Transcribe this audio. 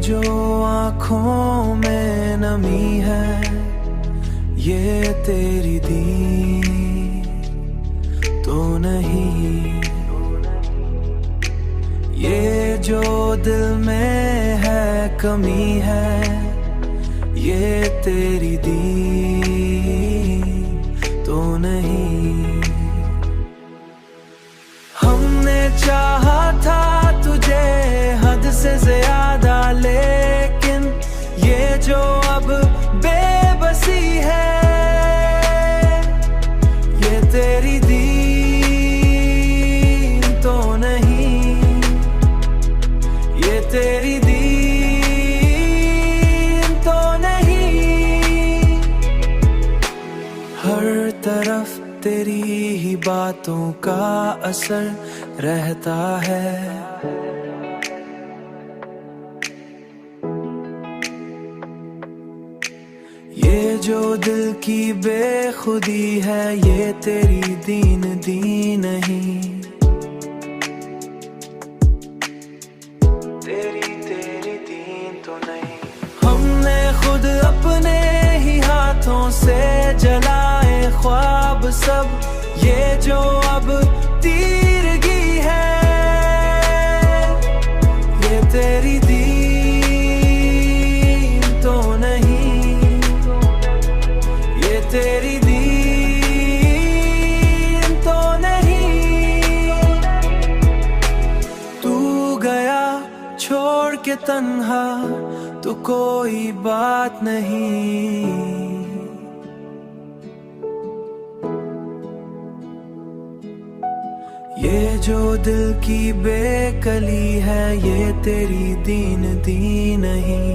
जो आँखों में नमी है, ये तेरी दी तो नहीं। ये जो दिल में है कमी है, ये तेरी दी तो नहीं। हमने चाहा था तुझे हद से ज्यादा, लेकिन ये जो अब बेबसी है, ये तेरी दी तो नहीं। ये तेरी दी तो नहीं। हर तरफ तेरी ही बातों का असर रहता है। ये जो दिल की बेखुदी है, ये तेरी दीन दी नहीं। तेरी दीन तो नहीं। हमने खुद अपने ही हाथों से जलाए ख्वाब सब, ये जो अब तीरगी है, ये तेरी दीन तो नहीं। ये तेरी दीन तो नहीं। तू गया छोड़ के तन्हा, तो कोई बात नहीं। ये जो दिल की बेकली है, ये तेरी दीन दी नहीं।